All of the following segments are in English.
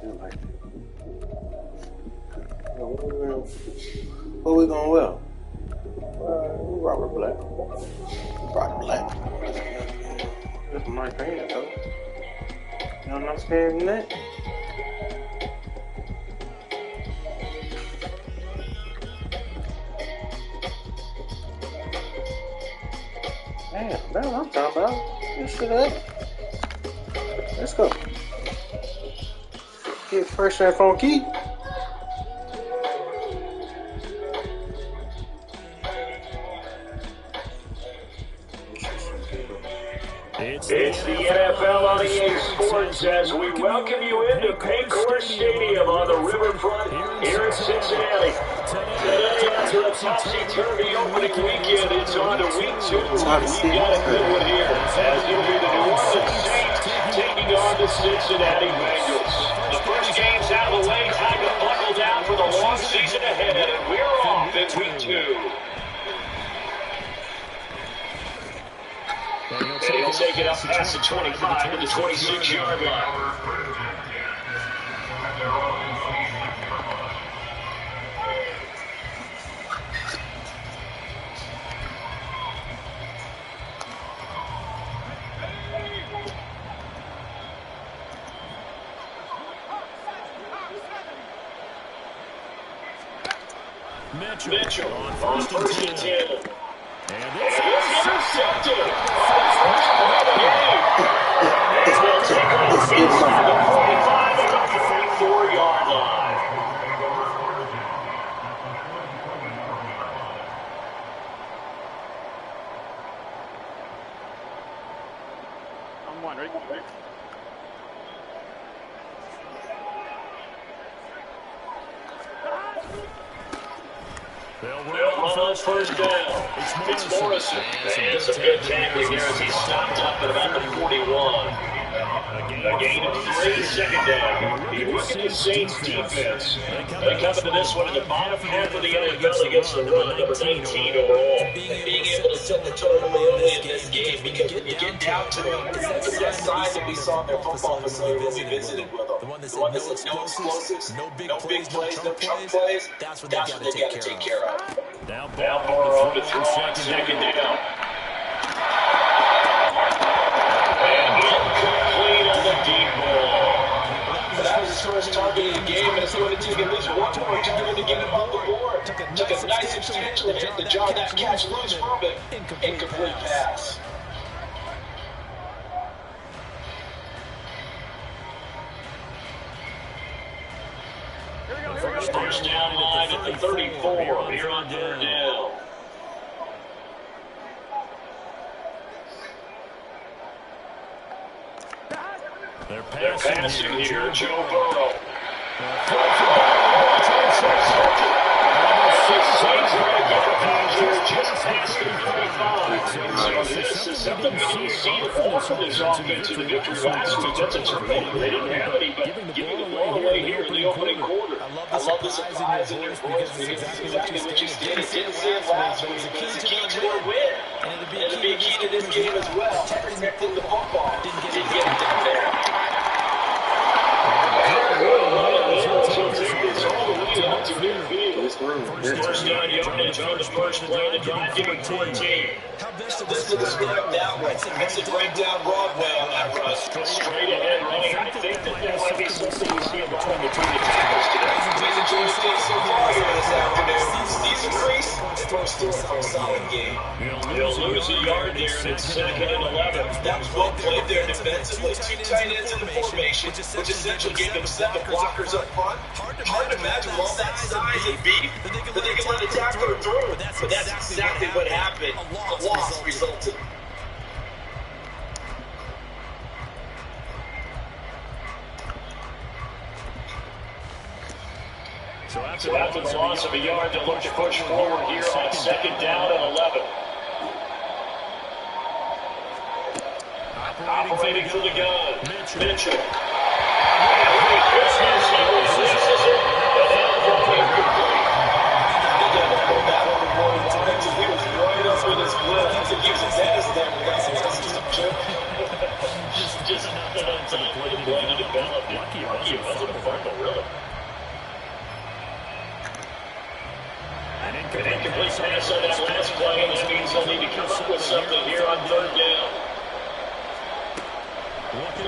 Like, what we gonna wear? We rock black. Rock black. That's my pants, though. You don't understand that? Damn, that's what I'm talking about. This shit up. Let's go. Get fresh and funky. It's the NFL on EA Sports as we welcome you into Paycor Stadium on the riverfront here in Cincinnati. Today, after a topsy-turvy opening weekend, it's on to week 2. We've got a good one here, as it'll be the New Orleans Saints taking on the Cincinnati Bengals. The first game's out of the way, time to buckle down for the long season ahead, and we're off in week 2. And he'll take it up past the 25 to the 26-yard line. Mitchell on first and 10. And it's intercepted. First of the game. And he'll take off inside the 45 at the 44-yard line. I'm wondering. They'll run on first down. It's Morrison. And some good tackling here as he's stopped up at about the 41. A gain of 3, second down. You look at the Saints defense. They come into this one in the bottom half of the NFL against the run, number 19 overall. Being able to set the tone early in this game, because when you get down to them, it's that sign that we saw in their football facility when we visited with them. The one that said no explosives, no big plays, no chunk plays. That's what they got to take care of. Down Burrow to throw on second down. And incomplete on the deep ball. That was his first target of the game, and it's going to take at least one more to do to get him on the board. Took a nice substantial hit to jog that catch loose from it. Incomplete pass. First down line at the 34 here on third down. They're passing here, Joe Burrow. Saints are going to get the pass here just past the 35. So this is something we didn't see before from this offense in the victory last week. That's a turnover. They didn't have any, but giving the ball away here in the opening quarter. I love the surprise in your voice because it's exactly what you stated. It didn't see it last week, but it's a key to their win. And it'll be a key to this game as well. Protecting the football. Didn't get it down there. First down yardage on the first play of the drive, giving 14. This is describe that one. It's a breakdown Broadway on that run. Straight ahead running. I think that there might be something you see between the two tackles today. We've enjoyed things so far here this afternoon. These increase, first door for a solid game. They'll lose a yard there, and it's second and 11. That was well played there defensively. 2 tight ends in the formation, which essentially gave them 7 blockers up front. Hard to imagine all that size and beef that they can let a tackler through. But that's exactly what happened. A loss resulted. So after the loss of a yard, they'll look to push forward here on second down and 11. Operating for the gun, Mitchell. Just for the play to develop. Lucky it wasn't a fumble, really. An incomplete pass on that last play. That means they'll need to come up with something here on third down.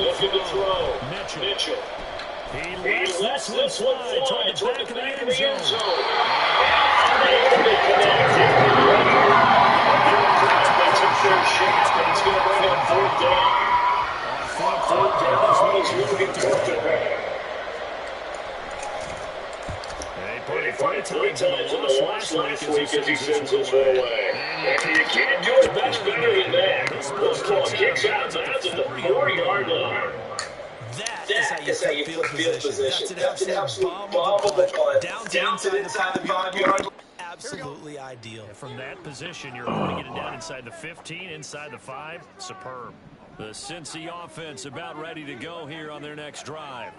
Looking to throw. Mitchell. He lets this one fly toward the back of the end zone. They took their chance, but it's going to bring up fourth down. Fourth down is moving toward the back. Three times in the loss last week as he sends us away. And you can't do it much better than that. This ball kicks out of bounds at the 4-yard line. That is how you put field position. That's an absolute bomb of a punt. Down to the inside the 5-yard line. Absolutely ideal. From that position, you're going to get it down inside the 15, inside the 5. Superb. The Cincy offense about ready to go here on their next drive.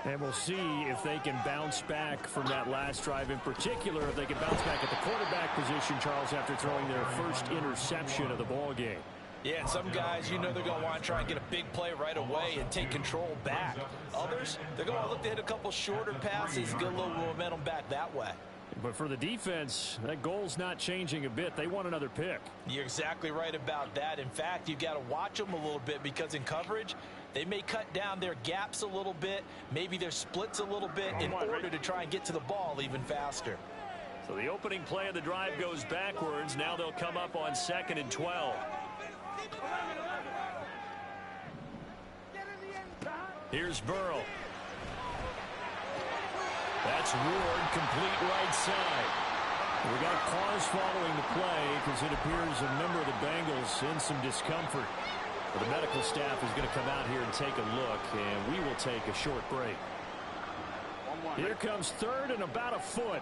And we'll see if they can bounce back from that last drive, in particular, if they can bounce back at the quarterback position, Charles, after throwing their first interception of the ball game. Yeah, and some guys, you know they're going to want to try and get a big play right away and take control back. Others, they're going to look to hit a couple shorter passes, get a little momentum back that way. But for the defense, that goal's not changing a bit. They want another pick. You're exactly right about that. In fact, you've got to watch them a little bit because in coverage, they may cut down their gaps a little bit, maybe their splits a little bit in order to try and get to the ball even faster. So the opening play of the drive goes backwards. Now they'll come up on 2nd and 12. Here's Burrow. That's Ward, complete right side. We got pause following the play because it appears a member of the Bengals in some discomfort. But the medical staff is going to come out here and take a look, and we will take a short break. Here comes 3rd and about a foot.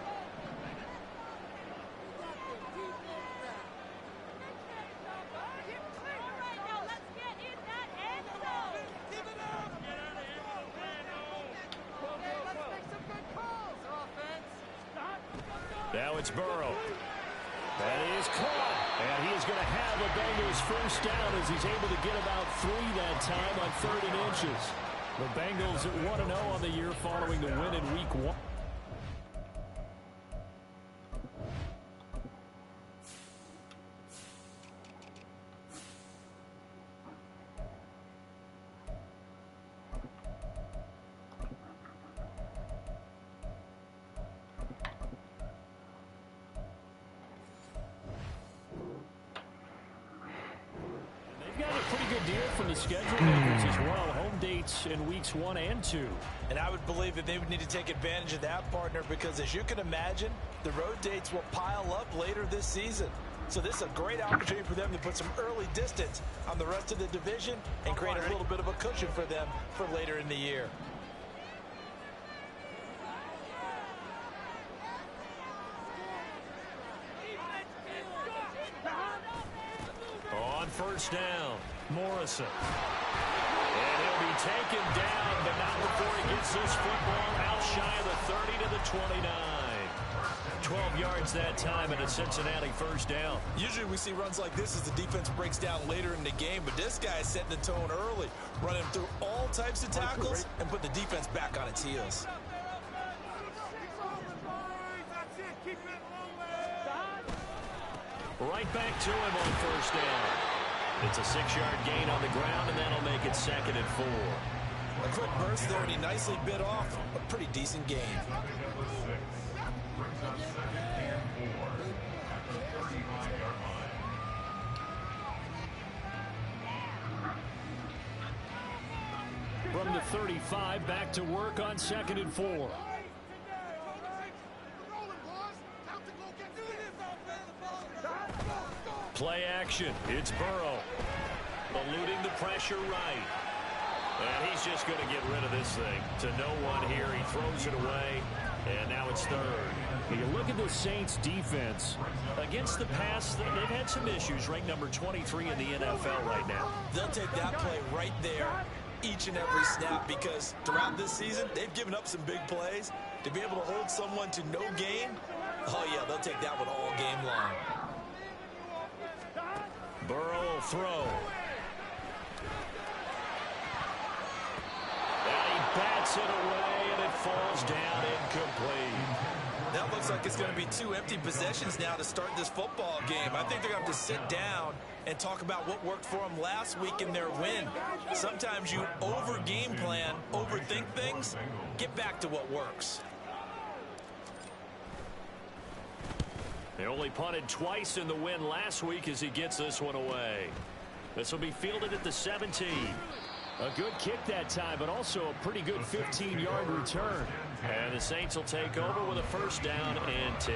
Now it's Burrow. And he is caught. And he is going to have a Bengals first down as he's able to get about 3 that time on 3rd and inches. The Bengals at 1-0 on the year following the win in Week 1. Schedule makers as well. Home dates in weeks 1 and 2. And I would believe that they would need to take advantage of that, partner, because as you can imagine, the road dates will pile up later this season. So this is a great opportunity for them to put some early distance on the rest of the division and create a little bit of a cushion for them for later in the year. On first down, Morrison. And he'll be taken down, but not before he gets this football out shy of the 30 to the 29. 12 yards that time and a Cincinnati first down. Usually we see runs like this as the defense breaks down later in the game, but this guy is setting the tone early, running through all types of tackles and put the defense back on its heels. Right back to him on first down. It's a 6-yard gain on the ground, and that'll make it 2nd and 4. A quick burst there, and he nicely bit off a pretty decent gain. From the 35, back to work on 2nd and 4. Play action. It's Burrow. Eluding the pressure right. And he's just going to get rid of this thing to no one here. He throws it away, and now it's 3rd. You look at the Saints defense. Against the pass, they've had some issues. Ranked number 23 in the NFL right now. They'll take that play right there each and every snap because throughout this season, they've given up some big plays. To be able to hold someone to no gain, oh yeah, they'll take that one all game long. Burrow will throw. bats it away, and it falls down incomplete. That looks like it's going to be 2 empty possessions now to start this football game. I think they're going to have to sit down and talk about what worked for them last week in their win. Sometimes you over-game plan, overthink things. Get back to what works. They only punted twice in the win last week as he gets this one away. This will be fielded at the 17. A good kick that time, but also a pretty good 15-yard return. And the Saints will take over with a first down and 10.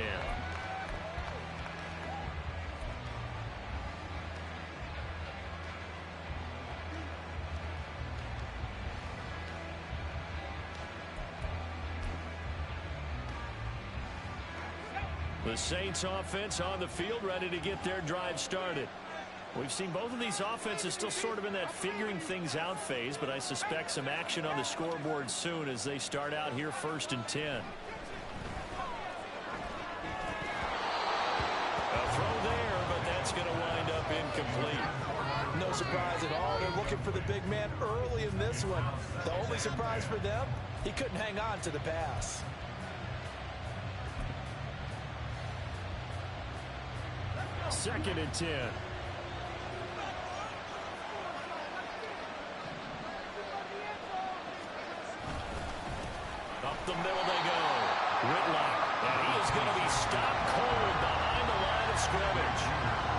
The Saints offense on the field, ready to get their drive started. We've seen both of these offenses still sort of in that figuring things out phase, but I suspect some action on the scoreboard soon as they start out here first and 10. A throw there, but that's going to wind up incomplete. No surprise at all. They're looking for the big man early in this one. The only surprise for them, he couldn't hang on to the pass. Second and 10. Up the middle they go. Whitlock, and he is going to be stopped cold behind the line of scrimmage.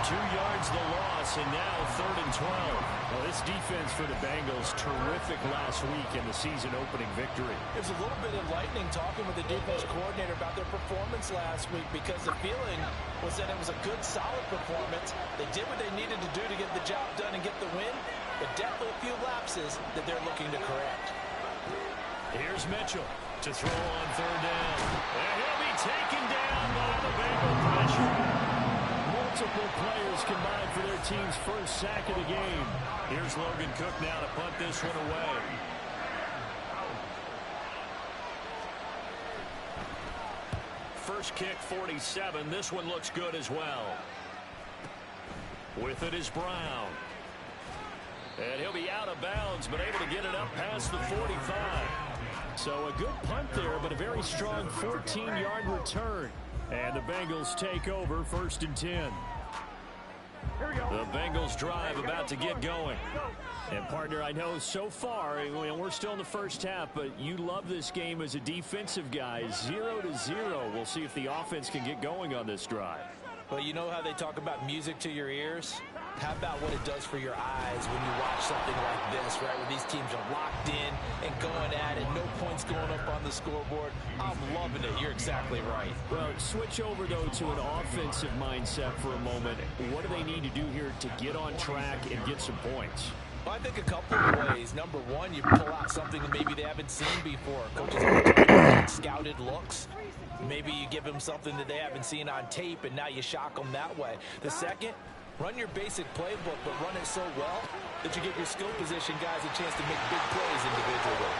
2 yards the loss, and now third and 12. Well, this defense for the Bengals, terrific last week in the season-opening victory. It was a little bit enlightening talking with the defense coordinator about their performance last week, because the feeling was that it was a good, solid performance. They did what they needed to do to get the job done and get the win, but definitely a few lapses that they're looking to correct. Here's Mitchell to throw on third down. And he'll be taken down by the Bengal pressure. Multiple players combined for their team's first sack of the game. Here's Logan Cook now to punt this one away. First kick, 47. This one looks good as well. With it is Brown. And he'll be out of bounds, but able to get it up past the 45. So a good punt there, but a very strong 14-yard return. And the Bengals take over first and 10. The Bengals drive about to get going. And, partner, I know so far, we're still in the first half, but you love this game as a defensive guy. 0-0. We'll see if the offense can get going on this drive. Well, you know how they talk about music to your ears? How about what it does for your eyes when you watch something like this, right, where these teams are locked in and going at it, no points going up on the scoreboard. I'm loving it. You're exactly right. Well, switch over, though, to an offensive mindset for a moment. What do they need to do here to get on track and get some points? Well, I think a couple of ways. Number one, you pull out something that maybe they haven't seen before. Coaches have scouted looks. Maybe you give them something that they haven't seen on tape, and now you shock them that way. The second, run your basic playbook, but run it so well that you give your skill position guys a chance to make big plays individually.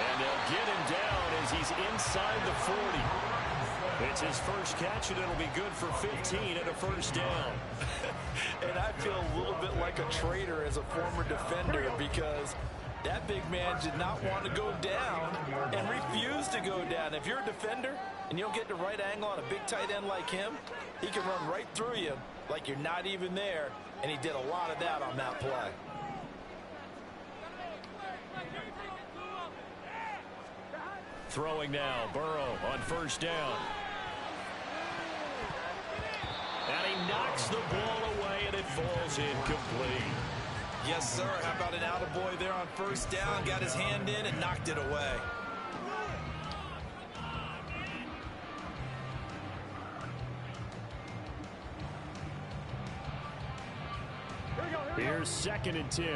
And they'll get him down as he's inside the 40. It's his first catch, and it'll be good for 15 and a first down. And I feel a little bit like a traitor as a former defender, because that big man did not want to go down and refused to go down. If you're a defender and you don't get the right angle on a big tight end like him, he can run right through you like you're not even there, and he did a lot of that on that play. Throwing now, Burrow on first down. And he knocks the ball away, and it falls incomplete. Yes, sir. How about an attaboy there on first down? Got his hand in and knocked it away. Here's second and 10.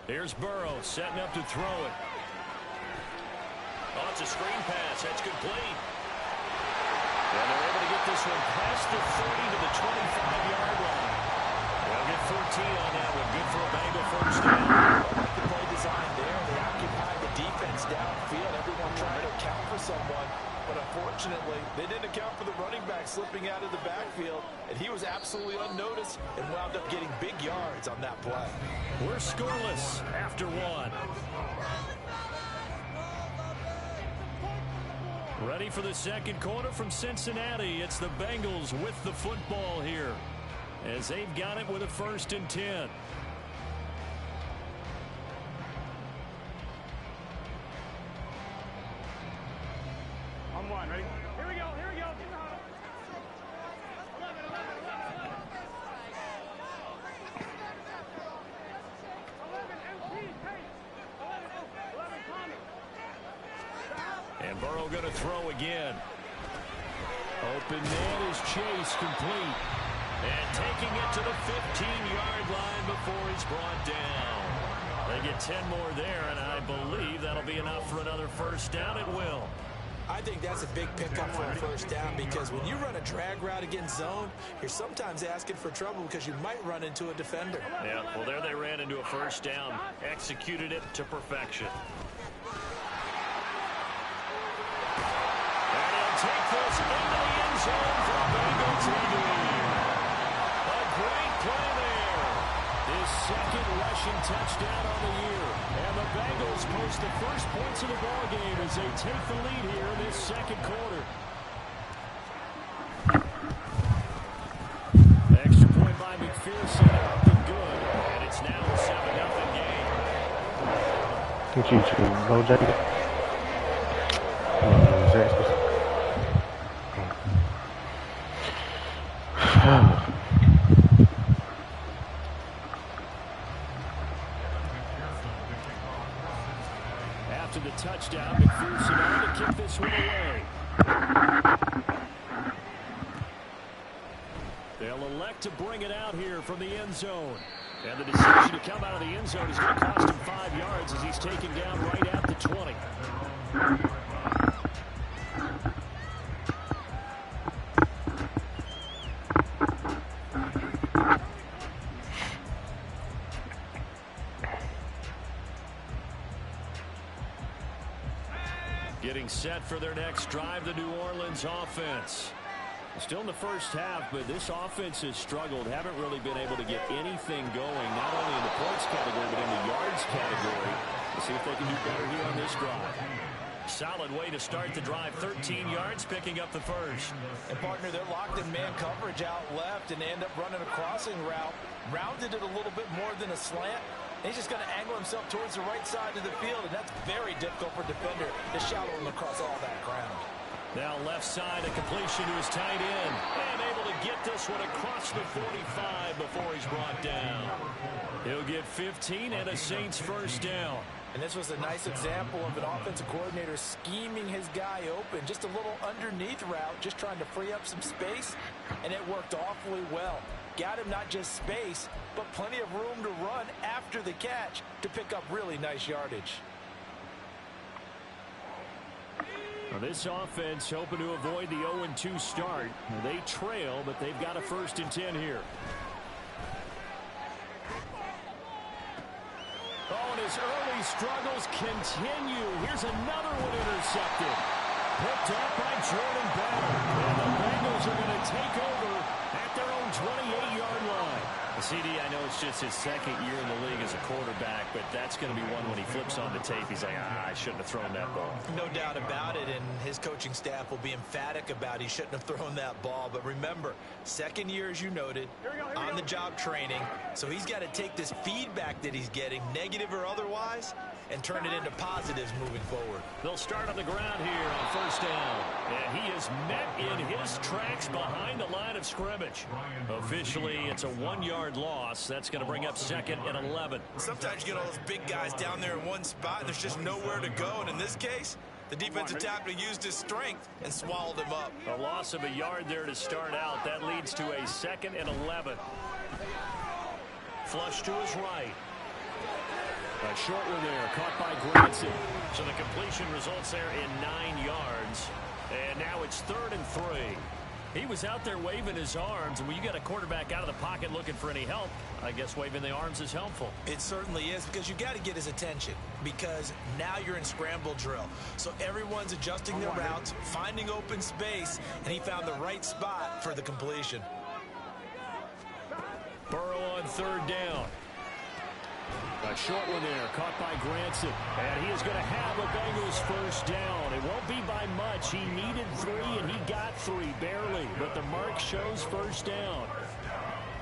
Here's Burrow setting up to throw it. Oh, it's a screen pass. That's complete. And they're able to get this one past the 30 to the 25-yard line. They'll get 14 on that one. Good for a Bengal first down. I like the play design there. They occupied the defense downfield. Everyone trying to account for someone. But unfortunately, they didn't account for the running back slipping out of the backfield. And he was absolutely unnoticed and wound up getting big yards on that play. We're scoreless after one. Ready for the second quarter from Cincinnati. It's the Bengals with the football here as they've got it with a 1st and 10. On one, ready? Here we go, here we go. 11, 11, 11. And Burrow going to throw again. Open man is Chase, complete. And taking it to the 15-yard line before he's brought down. They get 10 more there, and I believe that'll be enough for another 1st down. It will. I think that's a big pickup for a 1st down, because when you run a drag route against zone, you're sometimes asking for trouble because you might run into a defender. Yeah, well, there they ran into a 1st down. Executed it to perfection. And he'll take this into the end zone for a Bengals lead. A great play there. His 2nd rushing touchdown on the year. And the Bengals post the first points of the ball game as they take the lead here in this 2nd quarter. Extra point by McPherson, up and good. And it's now a 7-0 game. What you doing, Bojangles? After the touchdown, McPherson on to kick this one away. They'll elect to bring it out here from the end zone. And the decision to come out of the end zone is going to cost him 5 yards as he's taken down right at the 20. Getting set for their next drive, the New Orleans offense. Still in the first half, but this offense has struggled. Haven't really been able to get anything going, not only in the points category, but in the yards category. Let's see if they can do better here on this drive. Solid way to start the drive. 13 yards, picking up the 1st. And, partner, they're locked in man coverage out left, and they end up running a crossing route. Rounded it a little bit more than a slant. He's just going to angle himself towards the right side of the field, and that's very difficult for a defender to shadow him across all that ground. Now left side, a completion to his tight end. And able to get this one across the 45 before he's brought down. He'll get 15 and a Saints 1st down. And this was a nice example of an offensive coordinator scheming his guy open. Just a little underneath route, just trying to free up some space, and it worked awfully well. Got him not just space, but plenty of room to run after the catch to pick up really nice yardage. Well, this offense hoping to avoid the 0-2 start. They trail, but they've got a 1st and 10 here. Oh, and his early struggles continue. Here's another one intercepted. Picked up by Jordan Bell. And the Bengals are going to take over at their own 28-yard line. CD, I know it's just his 2nd year in the league as a quarterback, but that's going to be one when he flips on the tape. He's like, I shouldn't have thrown that ball. No doubt about it, and his coaching staff will be emphatic about he shouldn't have thrown that ball. But remember, 2nd year, as you noted, on-the-job training. So he's got to take this feedback that he's getting, negative or otherwise, and turn it into positives moving forward. They'll start on the ground here on 1st down. And he is met in his tracks behind the line of scrimmage. Officially, it's a 1-yard loss. That's going to bring up 2nd and 11. Sometimes you get all those big guys down there in one spot, and there's just nowhere to go. And in this case, the defensive tackle used his strength and swallowed him up. A loss of a yard there to start out. That leads to a 2nd and 11. Flush to his right. A short one there, caught by Granson. So the completion results there in 9 yards. And now it's 3rd and 3. He was out there waving his arms, and when you got a quarterback out of the pocket looking for any help, I guess waving the arms is helpful. It certainly is, because you got to get his attention, because now you're in scramble drill. So everyone's adjusting their routes, finding open space, and he found the right spot for the completion. Burrow on 3rd down. A short one there, caught by Granson. And he is going to have a Bengals first down. It won't be by much. He needed 3, and he got 3, barely. But the mark shows first down.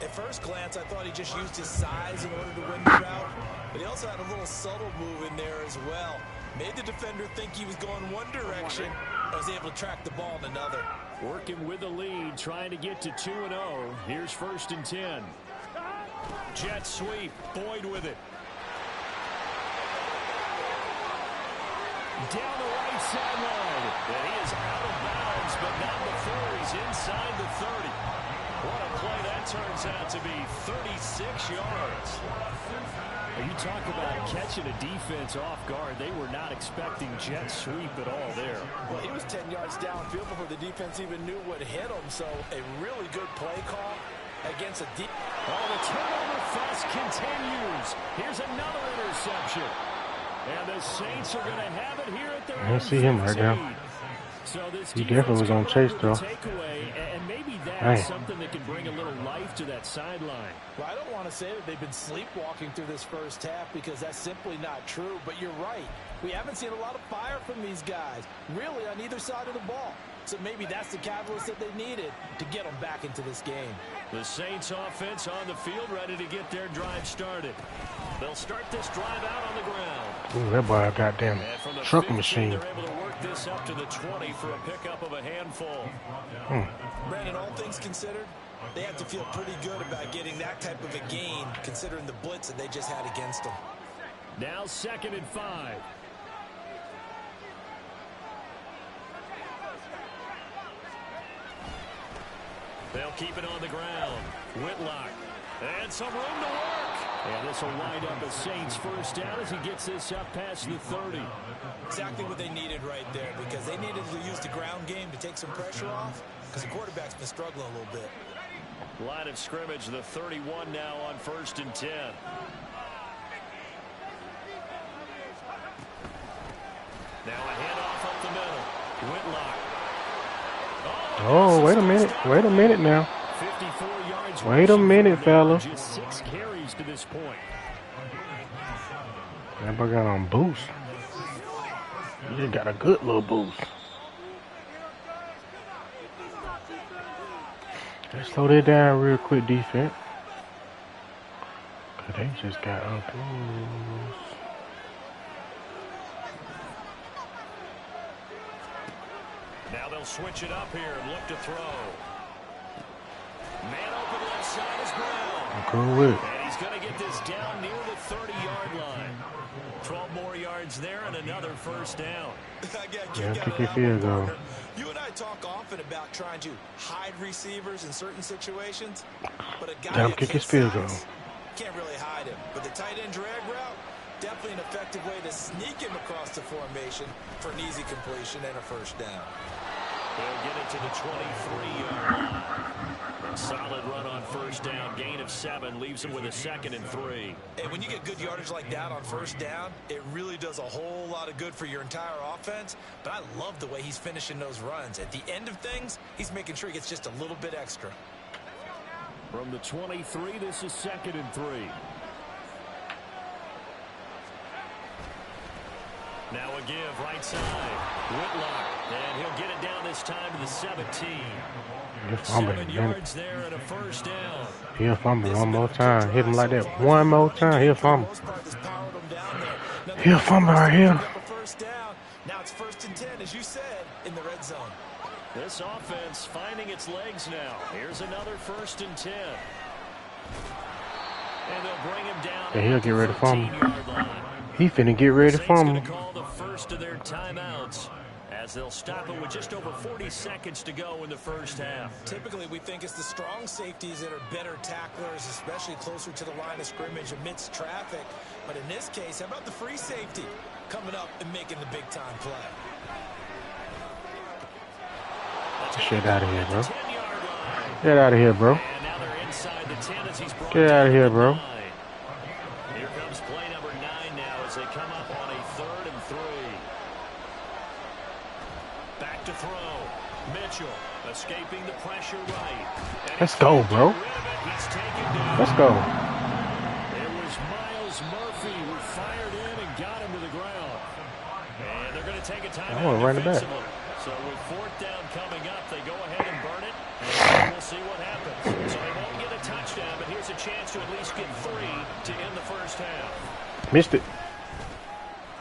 At first glance, I thought he just used his size in order to win the route. But he also had a little subtle move in there as well. Made the defender think he was going one direction. And was able to track the ball in another. Working with the lead, trying to get to 2-0. Here's 1st and 10. Jet sweep. Boyd with it. Down the right sideline. And he is out of bounds, but not before he's inside the 30. What a play that turns out to be. 36 yards. You talk about catching a defense off guard. They were not expecting jet sweep at all there. Well, he was 10 yards downfield before the defense even knew what hit him. So a really good play call against a deep. Oh, the turnover fuss continues. Here's another interception. And the Saints are going to have it here at their I don't see him right now. So this he definitely was on chase, though. Takeaway, and maybe that's something that can bring a little life to that sideline. Well, I don't want to say that they've been sleepwalking through this first half because that's simply not true. But you're right. We haven't seen a lot of fire from these guys, really, on either side of the ball. So maybe that's the catalyst that they needed to get them back into this game. The Saints offense on the field, ready to get their drive started. They'll start this drive out on the ground. Ooh, that boy a goddamn truck machine. They're able to work this up to the 20 for a pickup of a handful. Brandon, all things considered, they have to feel pretty good about getting that type of a gain, considering the blitz that they just had against them. Now 2nd and 5. They'll keep it on the ground. Whitlock. And some room to work. And this will wind up a Saints first down as he gets this up past the 30. Exactly what they needed right there, because they needed to use the ground game to take some pressure off, because the quarterback's been struggling a little bit. Line of scrimmage, the 31 now on 1st and 10. Now a handoff up the middle. Whitlock. Oh, wait a minute. Wait a minute now. 54 yards. Wait a minute, fella. Just 6 carries to this point. That boy got on boost. He just got a good little boost. Let's slow that down real quick, defense. Cause they just got a boost. Now they'll switch it up here and look to throw. Man open left side is Brown. I'm cool with it. And he's going to get this down near the 30-yard line. 12 more yards there and another first down. Yeah, kick your field goal. You and I talk often about trying to hide receivers in certain situations, but a guy Damn, kick his field goal. Can't really hide him. But the tight end drag route, definitely an effective way to sneak him across the formation for an easy completion and a first down. They'll get it to the 23-yard line. A solid run on first down. Gain of 7 leaves him with a 2nd and 3. And when you get good yardage like that on first down, it really does a whole lot of good for your entire offense. But I love the way he's finishing those runs. At the end of things, he's making sure he gets just a little bit extra. From the 23, this is 2nd and 3. Now a give right side. Whitlock. And he'll get it down this time to the 17. 7 yards there and a first down. He'll fumble one more time. Hit him like that one more time. He'll fumble. He'll fumble right here. Now it's 1st and 10, as you said, in the red zone. This offense finding its legs now. Here's another 1st and 10. And they'll bring him down. Yeah, he'll get ready to fumble. He finna get ready to fumble. Call the first of their timeouts as they'll stop it with just over 40 seconds to go in the first half. Typically, we think it's the strong safeties that are better tacklers, especially closer to the line of scrimmage amidst traffic. But in this case, how about the free safety coming up and making the big-time play? Get out of here, bro. Get out of here, bro. Get out of here, bro. Here comes play number 9 now as they come up on a 3rd and 3. Back to throw. Mitchell escaping the pressure right. Let's go, bro. Let's go. It was miles was Murphy who fired in and got him to the ground. And they're going to take a time I want to run it back. So with fourth down coming up, they go ahead and burn it, and we'll see what happens. So they won't get a touchdown, but here's a chance to at least get 3 to end the first half. Missed it.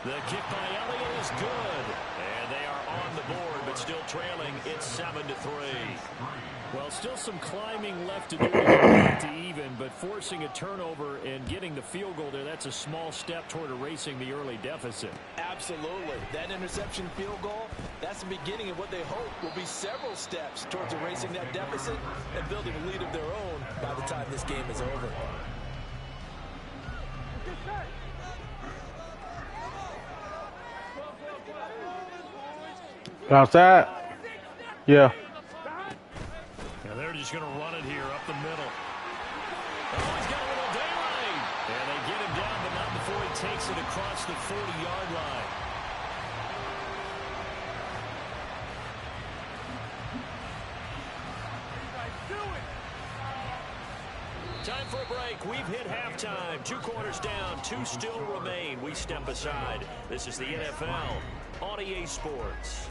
The kick by Elliott is good, and they are on the board, but still trailing. It's 7-3. Well, still some climbing left to do to get back to even, but forcing a turnover and getting the field goal there, that's a small step toward erasing the early deficit. Absolutely. That interception field goal, that's the beginning of what they hope will be several steps towards erasing that deficit and building a lead of their own by the time this game is over. Outside? Yeah. Now they're just going to run it here up the middle. Oh, he's got a little daylight. And they get him down, but not before he takes it across the 40-yard line. Time for a break. We've hit halftime. 2 quarters down. 2 still remain. We step aside. This is the NFL on EA Sports.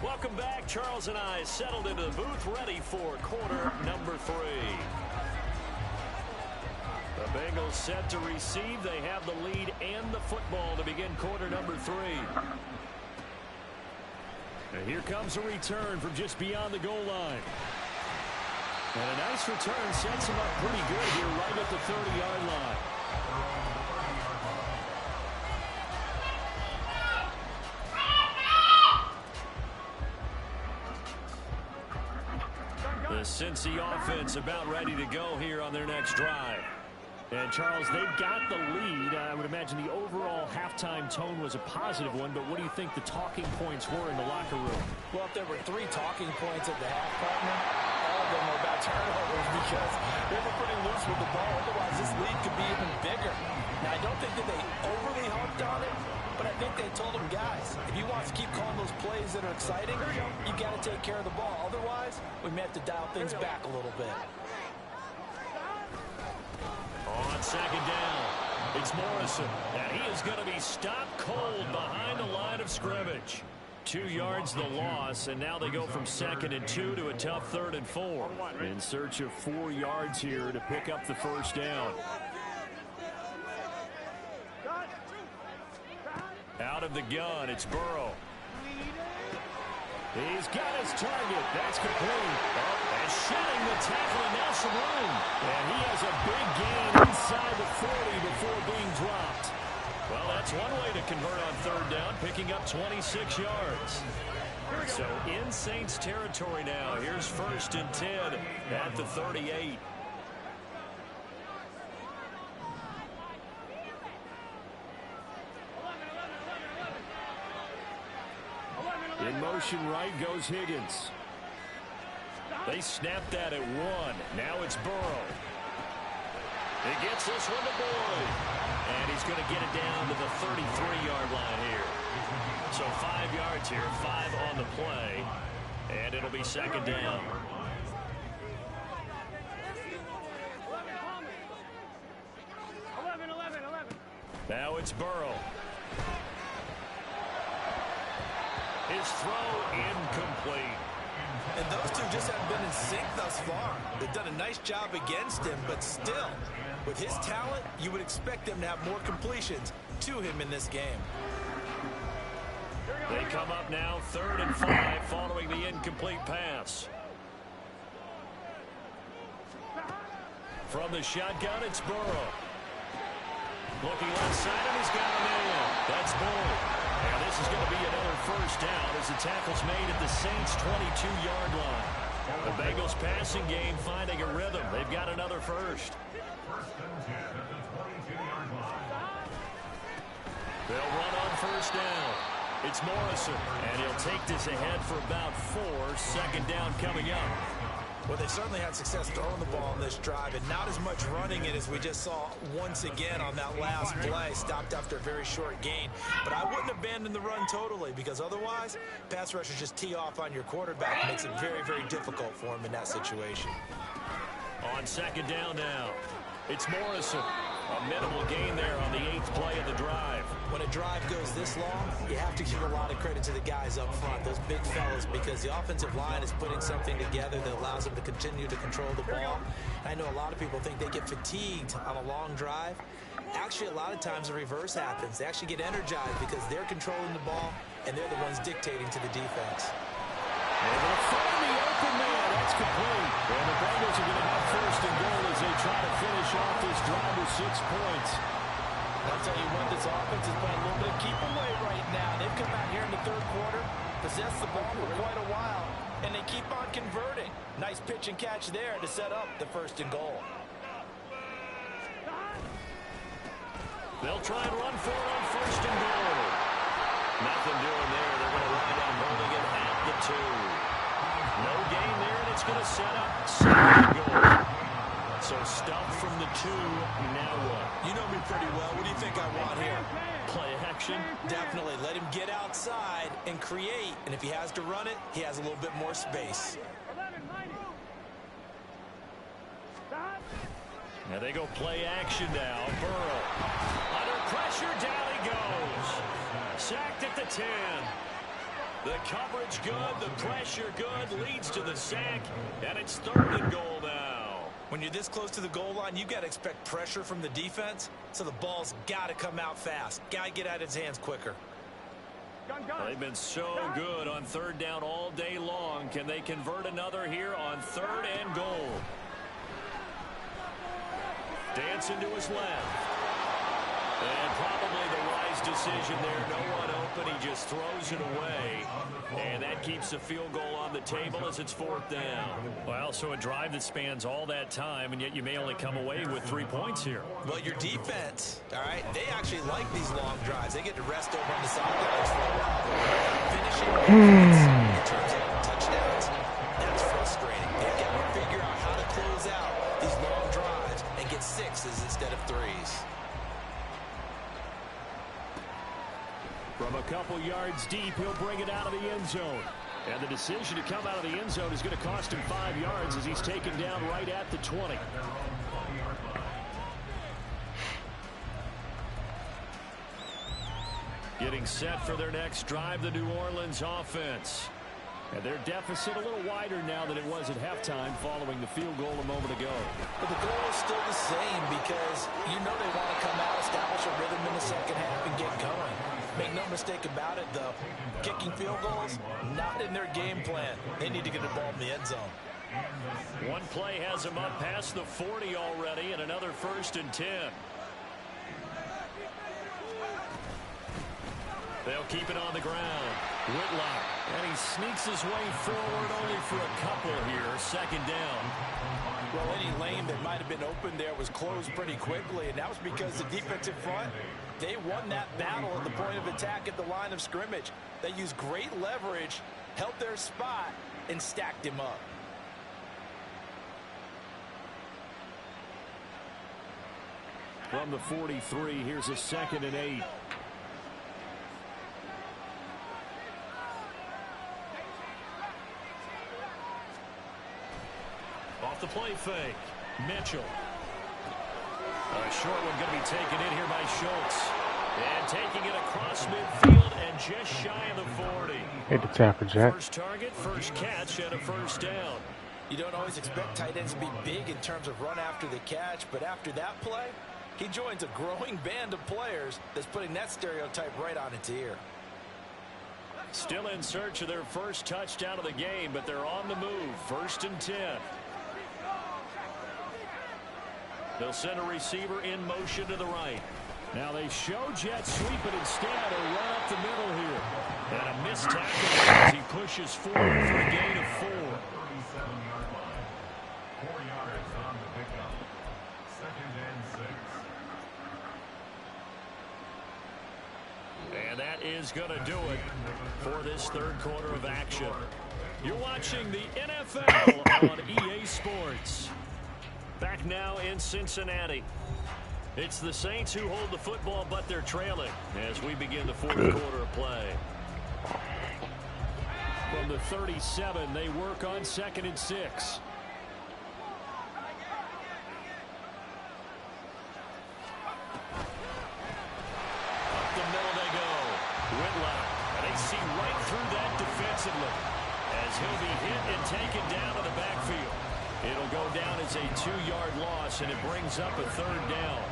Welcome back. Charles and I settled into the booth, ready for quarter number 3. The Bengals set to receive. They have the lead and the football to begin quarter number 3. And here comes a return from just beyond the goal line. And a nice return sets him up pretty good here right at the 30-yard line. The Cincy offense about ready to go here on their next drive. And, Charles, they've got the lead. I would imagine the overall halftime tone was a positive one, but what do you think the talking points were in the locker room? Well, if there were 3 talking points at the half, partner, all of them were about turnovers because they were pretty loose with the ball. Otherwise, this lead could be even bigger. Now, I don't think that they overly harped on it, but I think they told them, guys, if you want to keep calling those plays that are exciting, you got to take care of the ball. Otherwise, we may have to dial things back a little bit. On second down, it's Morrison, and he is going to be stopped cold behind the line of scrimmage. 2 yards the loss, and now they go from 2nd and 2 to a tough 3rd and 4. In search of 4 yards here to pick up the first down. Out of the gun, it's Burrow. He's got his target. That's complete. Oh, and shedding the tackle, and now some room. And he has a big gain inside the 40 before being dropped. Well, that's one way to convert on 3rd down, picking up 26 yards. So in Saints territory now. Here's 1st and 10 at the 38. In motion right goes Higgins. They snapped that at 1. Now it's Burrow. He gets this one to Boyd. And he's going to get it down to the 33-yard line here. So 5 yards here, 5 on the play. And it'll be 2nd down. Now it's Burrow. His throw incomplete. And those two just haven't been in sync thus far. They've done a nice job against him, but still, with his talent, you would expect them to have more completions to him in this game. They come up now 3rd and 5 following the incomplete pass. From the shotgun, it's Burrow. Looking left side, and he's got a man. That's Boyd. And this is going to be another first down as the tackle's made at the Saints' 22-yard line. The Bengals passing game finding a rhythm. They've got another first. They'll run on 1st down. It's Morrison, and he'll take this ahead for about 4. 2nd down coming up. Well, they certainly had success throwing the ball on this drive, and not as much running it as we just saw once again on that last play. Stopped after a very short gain. But I wouldn't abandon the run totally, because otherwise, pass rushers just tee off on your quarterback. Makes it very, very difficult for him in that situation. On second down now, it's Morrison. A minimal gain there on the 8th play of the drive. When a drive goes this long, you have to give a lot of credit to the guys up front, those big fellas, because the offensive line is putting something together that allows them to continue to control the ball. I know a lot of people think they get fatigued on a long drive. Actually, a lot of times the reverse happens. They actually get energized because they're controlling the ball, and they're the ones dictating to the defense. They're going to find the open man. That's complete. And the Bengals are going to have first and goal as they try to finish off this drive with 6 points. I'll tell you what, this offense is playing a little bit of keep away right now. They've come out here in the third quarter, possessed the ball for quite a while, and they keep on converting. Nice pitch and catch there to set up the first and goal. They'll try and run for it on first and goal. Nothing doing there. They're going to run it on holding it at the 2. No gain there, and it's going to set up second goal. So stuff from the 2. Now what? You know me pretty well. What do you think I want here? Play action? Definitely. Let him get outside and create. And if he has to run it, he has a little bit more space. Now they go play action now. Burrow. Under pressure, down he goes. Sacked at the 10. The coverage good, the pressure good, leads to the sack, and it's third and goal now. When you're this close to the goal line, you got to expect pressure from the defense, so the ball's got to come out fast. Got to get out of his hands quicker. They've been so good on third down all day long. Can they convert another here on third and goal? Dancing to his left. And probably the wise decision there. No one open. He just throws it away. And that keeps the field goal on the table as it's fourth down. Well, so a drive that spans all that time, and yet you may only come away with 3 points here. Well, your defense, all right, they actually like these long drives. They get to rest over on the sidelines for a while. Finishing offense in terms of touchdowns, that's frustrating. They've got to figure out how to close out these long drives and get 6s instead of 3s. From a couple yards deep, he'll bring it out of the end zone. And the decision to come out of the end zone is going to cost him 5 yards as he's taken down right at the 20. Getting set for their next drive, the New Orleans offense. And their deficit a little wider now than it was at halftime following the field goal a moment ago. But the goal is still the same because you know they want to come out, establish a rhythm in the second half, and get going. Make no mistake about it, though. Kicking field goals, not in their game plan. They need to get the ball in the end zone. One play has them up past the 40 already, and another first and 10. They'll keep it on the ground. Whitlock, and he sneaks his way forward only for a couple here. Second down. Well, any lane that might have been open there was closed pretty quickly, and that was because the defensive front, they won that battle at the point of attack at the line of scrimmage. They used great leverage, held their spot, and stacked him up. From the 43, here's a 2nd and 8. Off the play fake. Mitchell. A short one going to be taken in here by Schultz. And taking it across midfield and just shy of the 40. Hit the tackle, Jack. First target, first catch, and a first down. You don't always expect tight ends to be big in terms of run after the catch, but after that play, he joins a growing band of players that's putting that stereotype right on its ear. Still in search of their first touchdown of the game, but they're on the move. First and 10. They'll send a receiver in motion to the right. Now they show jet sweep, but instead a run up the middle here. And a missed tackle as he pushes forward for a gain of 4. 4 yards on the pickup. 2nd and 6. And that is going to do it for this third quarter of action. You're watching the NFL on EA Sports. Back now in Cincinnati. It's the Saints who hold the football, but they're trailing as we begin the fourth quarter of play. From the 37, they work on 2nd and 6. Up the middle they go. Whitlock. And they see right through that defensively as he'll be hit and taken down to the backfield. It'll go down as a 2-yard loss, and it brings up a 3rd down.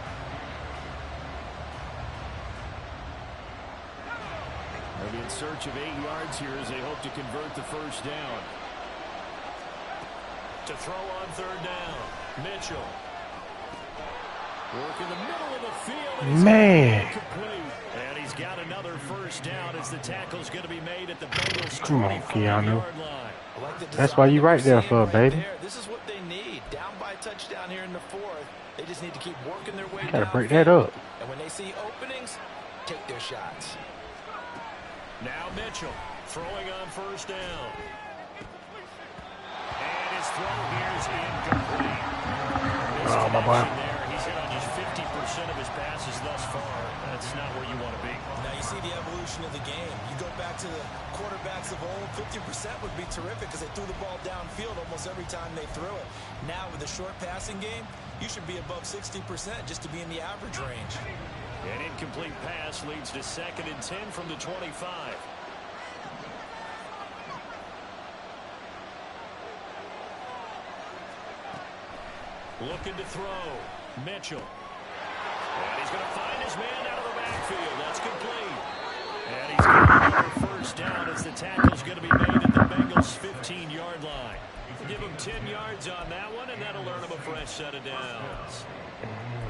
They'll be in search of 8 yards here as they hope to convert the 1st down. To throw on 3rd down, Mitchell. Work in the middle of the field. Man. And he's got another 1st down as the tackle's going to be made at the Bengals' Come on, Keanu. line. That's why you right there for, baby. This is what they need. Down by a touchdown here in the 4th. They just need to keep working their way down. Gotta break that up. And when they see openings, take their shots. Now Mitchell throwing on 1st down. And his throw here is incomplete. Oh, my boy. He's hit on just 50% of his passes thus far. That's not where you want to be. Now you see the evolution of the game. You go back to the quarterbacks of old, 50% would be terrific because they threw the ball downfield almost every time they threw it. Now with a short passing game, you should be above 60% just to be in the average range. An incomplete pass leads to 2nd and 10 from the 25. Looking to throw. Mitchell. And he's going to find his man out of the backfield. That's complete. And he's got another 1st down as the tackle's going to be made at the Bengals' 15-yard line. Give him 10 yards on that one, and that'll earn him a fresh set of downs.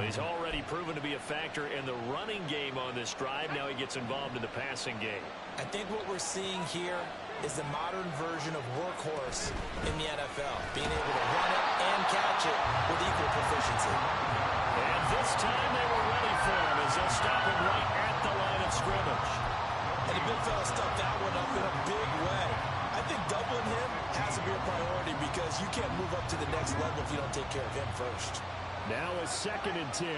He's already proven to be a factor in the running game on this drive. Now he gets involved in the passing game. I think what we're seeing here is the modern version of workhorse in the NFL, being able to run it and catch it with equal proficiency. And this time they were ready for him as they'll stop him right at the line of scrimmage. And the big fella stuffed that one up in a big way. I think doubling him has to be a priority because you can't move up to the next level if you don't take care of him first. Now a 2nd and 10.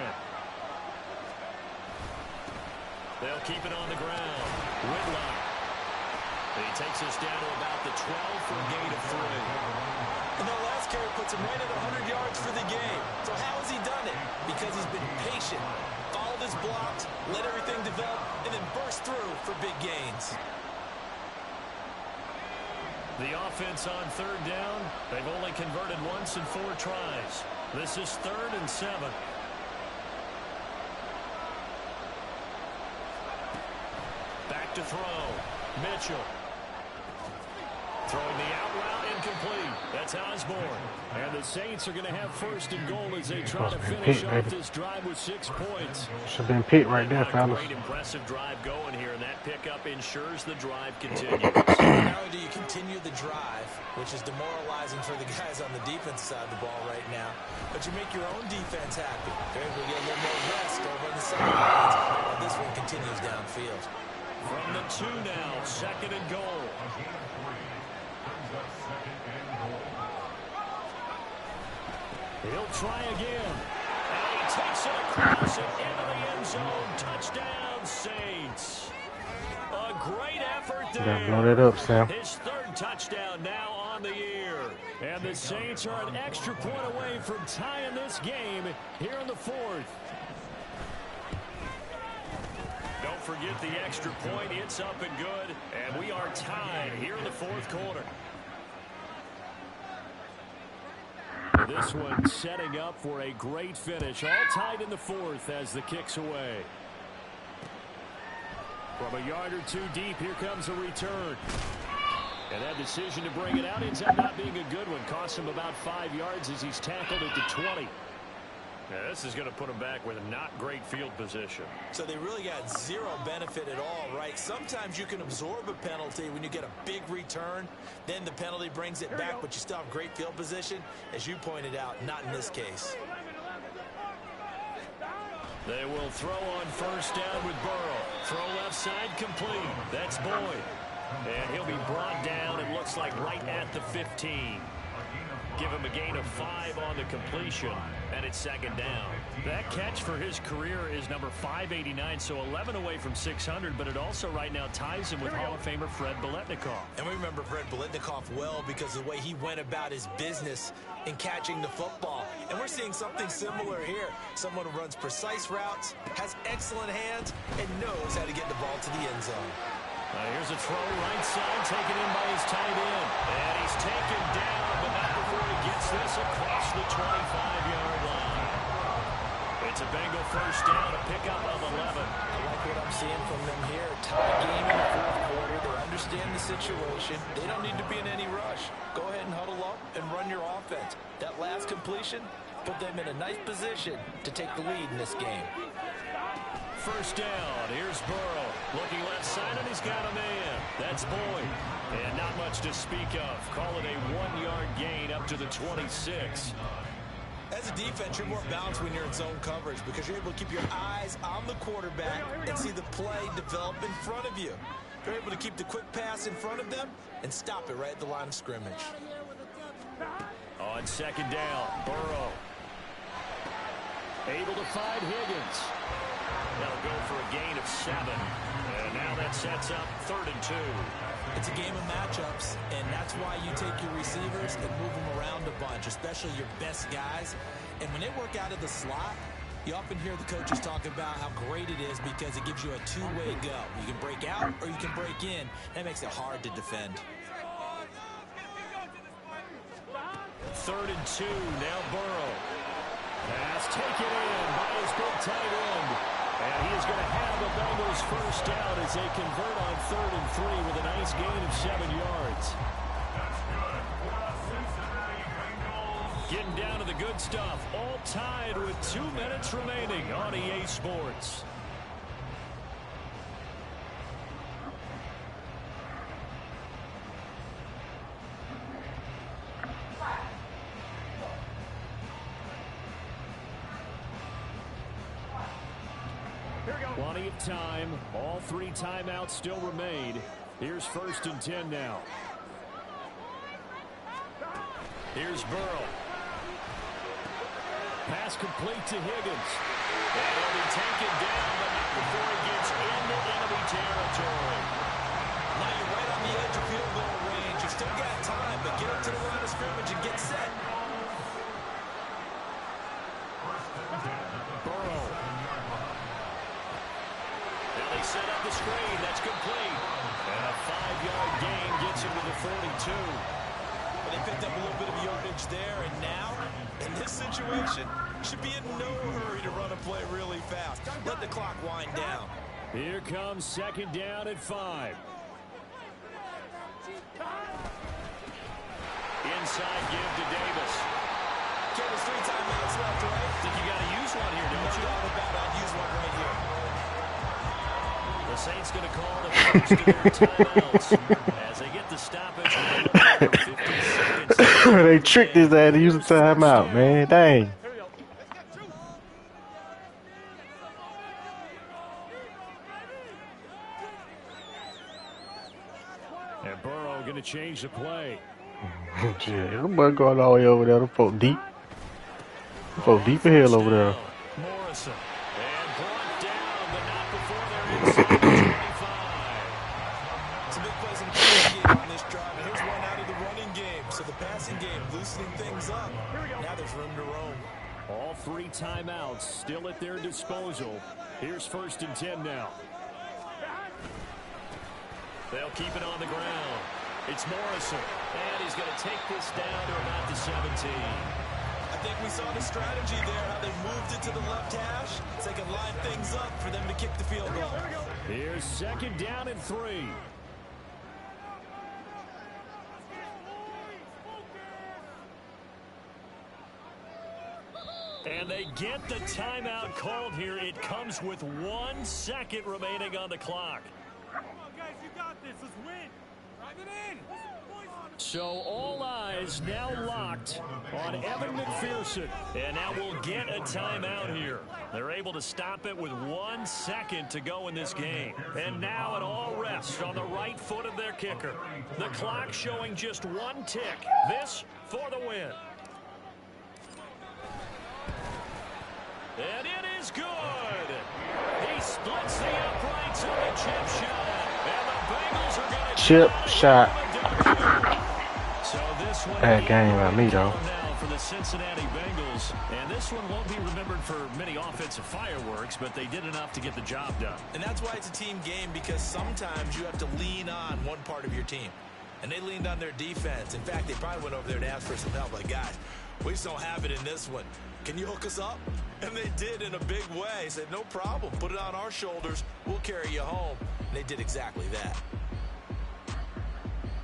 They'll keep it on the ground. Whitlock. He takes us down to about the 12 for a gain of 3. And that last carry puts him right at 100 yards for the game. So how has he done it? Because he's been patient, followed his blocks, let everything develop, and then burst through for big gains. The offense on 3rd down, they've only converted once in 4 tries. This is 3rd and 7. Back to throw. Mitchell. Throwing the out route incomplete. That's Osborne. And the Saints are going to have 1st and goal as they try to finish off this drive with 6 points. Should have been picked right there, fellas. Great impressive drive going here, and that pickup ensures the drive continues. Not only do you continue the drive, which is demoralizing for the guys on the defense side of the ball right now, but you make your own defense happy. They're able to get a little more rest over on the sidelines, and this one continues downfield. From the 2 now, 2nd and goal. He'll try again. And he takes it across and into the end zone. Touchdown, Saints. A great effort there. Gotta blow that up, Sam. His 3rd touchdown now on the year. And the Saints are an extra point away from tying this game here in the 4th. Don't forget the extra point. It's up and good. And we are tied here in the 4th quarter. This one setting up for a great finish. All tied in the 4th as the kick's away. From a yard or 2 deep, here comes a return. And that decision to bring it out ends up not being a good one. Costs him about 5 yards as he's tackled at the 20. Now, this is going to put him back with not great field position. So they really got zero benefit at all, right? Sometimes you can absorb a penalty when you get a big return. Then the penalty brings it back, but you still have great field position. As you pointed out, not in this case. They will throw on 1st down with Burrow. Throw left side complete. That's Boyd. And he'll be brought down, it looks like, right at the 15. Give him a gain of 5 on the completion, and it's second down. That catch for his career is number 589, so 11 away from 600, but it also right now ties him with Hall of Famer Fred Biletnikoff. And we remember Fred Biletnikoff well because of the way he went about his business in catching the football. And we're seeing something similar here. Someone who runs precise routes, has excellent hands, and knows how to get the ball to the end zone. Here's a throw right side, taken in by his tight end. And he's taken down, but not before he gets this across the 25-yard line. It's a Bengal first down, a pickup of 11. I like what I'm seeing from them here. Tie game in the fourth quarter. They understand the situation. They don't need to be in any rush. Go ahead and huddle up and run your offense. That last completion put them in a nice position to take the lead in this game. First down, here's Burrow. Looking left side, and he's got a man. That's Boyd. And not much to speak of. Call it a 1-yard gain up to the 26. As a defense, you're more balanced when you're in zone coverage because you're able to keep your eyes on the quarterback and see the play develop in front of you. You're able to keep the quick pass in front of them and stop it right at the line of scrimmage. On second down, Burrow. Able to find Higgins. They'll go for a gain of 7. And now that sets up 3rd and 2. It's a game of matchups, and that's why you take your receivers and move them around a bunch, especially your best guys. And when they work out of the slot, you often hear the coaches talk about how great it is because it gives you a two-way go. You can break out or you can break in. That makes it hard to defend. 3rd and 2, now Burrow. Pass taken in by his big tight end. And he is going to have the Bengals first down as they convert on 3rd and 3 with a nice gain of 7 yards. Getting down to the good stuff. All tied with 2 minutes remaining on EA Sports. Plenty of time. All 3 timeouts still remain. Here's 1st and 10 now. Here's Burrow. Pass complete to Higgins. And he'll be taken down, but not before he gets into enemy territory. Now you're right on the edge of field goal range. You still got time, but get up to the line of scrimmage and get set. Burrow. Now they set up the screen. That's complete. And a 5-yard gain gets him to the 42. Well, they picked up a little bit of yardage there, and now, in this situation, should be in no hurry to run a play really fast. Let the clock wind down. Here comes 2nd down at 5. Inside give to Davis. Okay, there's 3 timeouts left, right? Think you got to use one here, don't you? No doubt about it. I'd use one right here. The Saints going to call the first of their timeouts as they get the stoppage. With 50 seconds. They tricked his ass to use a timeout, man. Dang. And Burrow going to change the play. Shit, them boy going all the way over there. Them folk deep. Them folk deep in hell over there. Morrison. And brought down, but not before they're inside the 25. It's a big place in the passing game on this drive, and here's one out of the running game. So the passing game loosening things up. Now there's room to roam. All 3 timeouts still at their disposal. Here's 1st and 10 now. They'll keep it on the ground. It's Morrison, and he's going to take this down to about the 17. I think we saw the strategy there, how they moved it to the left hash, so they can line things up for them to kick the field goal. Here's 2nd down and 3. And they get the timeout called here. It comes with 1 second remaining on the clock. Come on, guys, you got this. Let's win. Drive it in. So all eyes now locked on Evan McPherson. And now we'll get a timeout here. They're able to stop it with 1 second to go in this game. And now it all rests on the right foot of their kicker. The clock showing just 1 tick. This for the win. And it is good. He splits the uprights on the chip shot. And the Bengals are going to chip shot. So this one Bad game by me, though. Now for the Cincinnati Bengals. And this one won't be remembered for many offensive fireworks, but they did enough to get the job done. And that's why it's a team game, because sometimes you have to lean on one part of your team. And they leaned on their defense. In fact, they probably went over there to ask for some help. Like, guys, we just don't have it in this one. Can you hook us up? And they did in a big way. Said, no problem. Put it on our shoulders. We'll carry you home. And they did exactly that.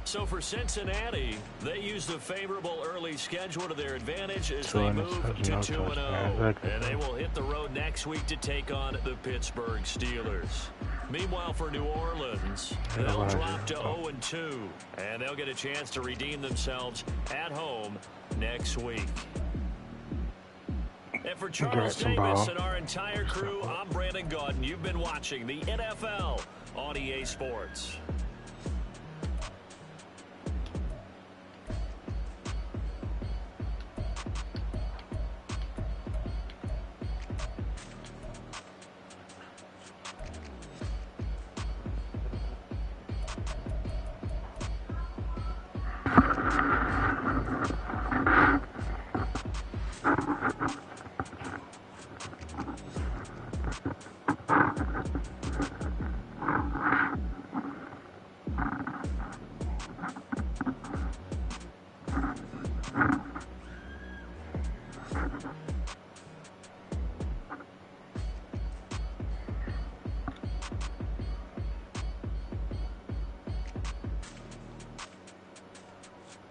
So for Cincinnati, they used a favorable early schedule to their advantage as they move to 2-0. And they will hit the road next week to take on the Pittsburgh Steelers. Meanwhile, for New Orleans, they'll drop to 0-2. And they'll get a chance to redeem themselves at home next week. And for Charles Davis and our entire crew, I'm Brandon Gaudin. You've been watching the NFL on EA Sports.